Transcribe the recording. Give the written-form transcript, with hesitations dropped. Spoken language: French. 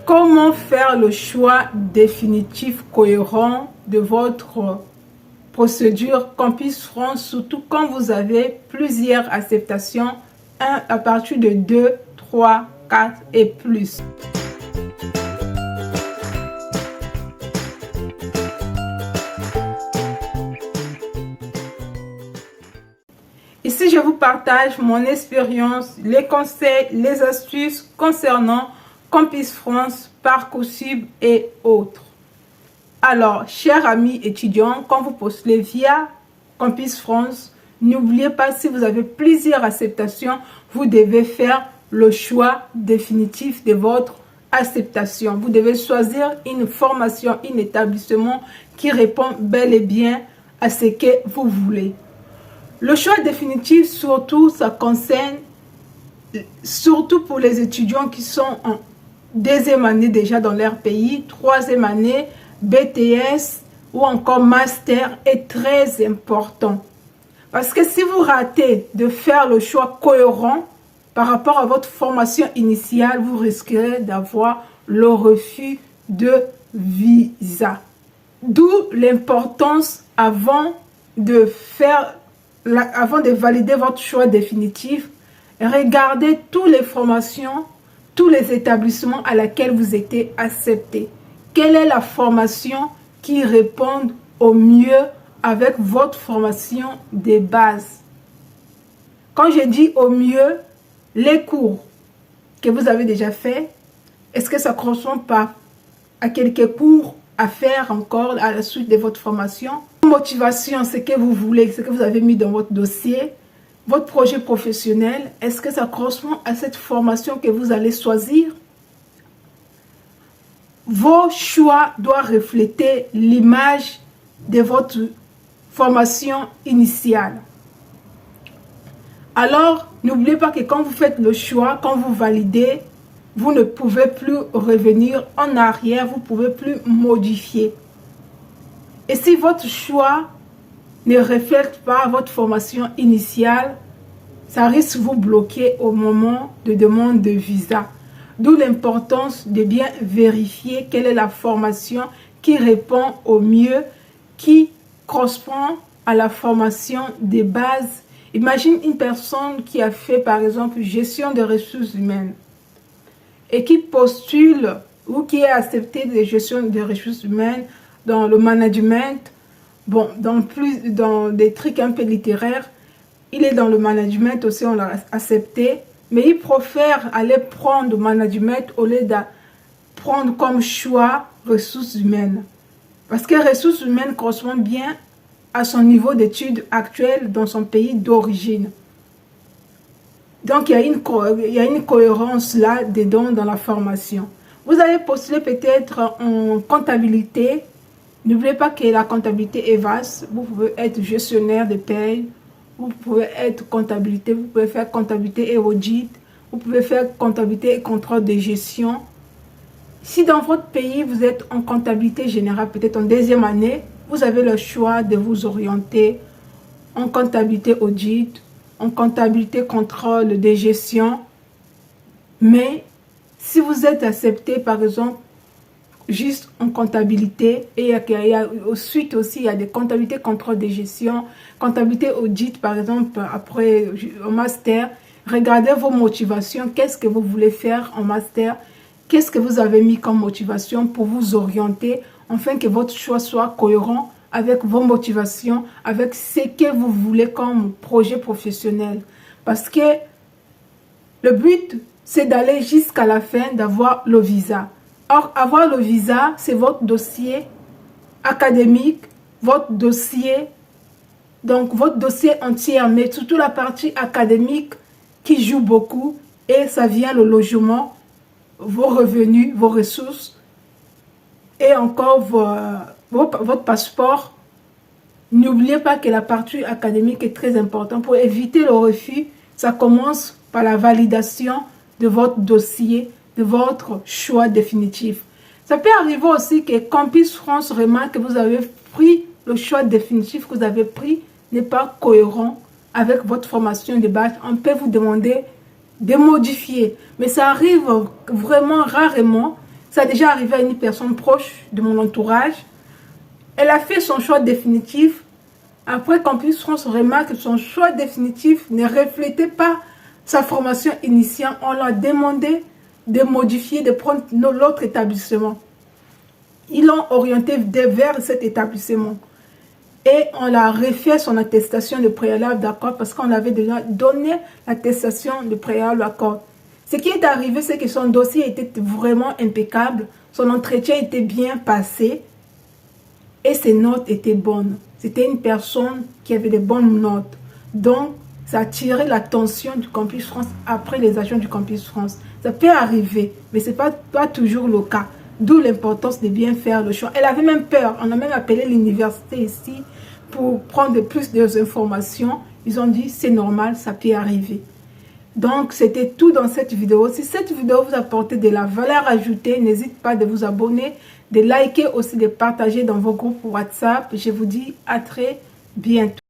Comment faire le choix définitif cohérent de votre procédure Campus France, surtout quand vous avez plusieurs acceptations, à partir de 2, 3, 4 et plus. Ici, je vous partage mon expérience, les conseils, les astuces concernant Campus France, Parcoursup et autres. Alors, chers amis étudiants, quand vous postulez via Campus France, n'oubliez pas, si vous avez plusieurs acceptations, vous devez faire le choix définitif de votre acceptation. Vous devez choisir une formation, un établissement qui répond bel et bien à ce que vous voulez. Le choix définitif, surtout, ça concerne, surtout pour les étudiants qui sont en deuxième année déjà dans leur pays, troisième année, BTS ou encore master est très important. Parce que si vous ratez de faire le choix cohérent par rapport à votre formation initiale, vous risquerez d'avoir le refus de visa. D'où l'importance avant de valider votre choix définitif, regardez toutes les formations, tous les établissements à laquelle vous êtes accepté. Quelle est la formation qui répond au mieux avec votre formation de base? Quand je dis au mieux, les cours que vous avez déjà fait, est-ce que ça ne correspond pas à quelques cours à faire encore à la suite de votre formation? Motivation, ce que vous voulez, ce que vous avez mis dans votre dossier, votre projet professionnel, est-ce que ça correspond à cette formation que vous allez choisir? Vos choix doivent refléter l'image de votre formation initiale. Alors, n'oubliez pas que quand vous faites le choix, quand vous validez, vous ne pouvez plus revenir en arrière, vous ne pouvez plus modifier. Et si votre choix ne reflète pas votre formation initiale, ça risque de vous bloquer au moment de demande de visa. D'où l'importance de bien vérifier quelle est la formation qui répond au mieux, qui correspond à la formation de base. Imagine une personne qui a fait par exemple gestion de ressources humaines et qui postule ou qui est accepté de gestion de ressources humaines dans le management, bon, dans des trucs un peu littéraires. Il est dans le management aussi, on l'a accepté, mais il préfère aller prendre le management au lieu de prendre comme choix ressources humaines. Parce que ressources humaines correspond bien à son niveau d'études actuel dans son pays d'origine. Donc, il y a une cohérence là-dedans dans la formation. Vous allez postuler peut-être en comptabilité. N'oubliez pas que la comptabilité est vaste. Vous pouvez être gestionnaire de paye. Vous pouvez être comptabilité. Vous pouvez faire comptabilité et audit. Vous pouvez faire comptabilité et contrôle de gestion. Si dans votre pays, vous êtes en comptabilité générale, peut-être en deuxième année, vous avez le choix de vous orienter en comptabilité audit, en comptabilité contrôle de gestion. Mais si vous êtes accepté, par exemple, juste en comptabilité, et ensuite aussi, il y a des comptabilités contrôle de gestion, comptabilité audit, par exemple, après au master, regardez vos motivations, qu'est-ce que vous voulez faire en master, qu'est-ce que vous avez mis comme motivation pour vous orienter, afin que votre choix soit cohérent avec vos motivations, avec ce que vous voulez comme projet professionnel. Parce que le but, c'est d'aller jusqu'à la fin, d'avoir le visa. Or, avoir le visa, c'est votre dossier académique, votre dossier, donc votre dossier entier, mais surtout la partie académique qui joue beaucoup, et ça vient le logement, vos revenus, vos ressources, et encore votre passeport. N'oubliez pas que la partie académique est très importante. Pour éviter le refus, ça commence par la validation de votre dossier, de votre choix définitif. Ça peut arriver aussi que Campus France remarque que vous avez pris le choix définitif que vous avez pris n'est pas cohérent avec votre formation de base. On peut vous demander de modifier. Mais ça arrive vraiment rarement Ça a déjà arrivé à une personne proche de mon entourage. Elle a fait son choix définitif. Après, Campus France remarque que son choix définitif ne reflétait pas sa formation initiale. On l'a demandé de modifier, de prendre l'autre établissement. Ils l'ont orienté vers cet établissement. Et on l'a refait son attestation de préalable d'accord parce qu'on avait déjà donné l'attestation de préalable d'accord. Ce qui est arrivé, c'est que son dossier était vraiment impeccable. Son entretien était bien passé. Et ses notes étaient bonnes. C'était une personne qui avait de bonnes notes. Donc, ça a attiré l'attention du Campus France après les agents du Campus France. Ça peut arriver, mais ce n'est pas toujours le cas. D'où l'importance de bien faire le choix. Elle avait même peur. On a même appelé l'université ici pour prendre plus d'informations. Ils ont dit, c'est normal, ça peut arriver. Donc, c'était tout dans cette vidéo. Si cette vidéo vous a apporté de la valeur ajoutée, n'hésitez pas de vous abonner, de liker aussi, de partager dans vos groupes WhatsApp. Je vous dis à très bientôt.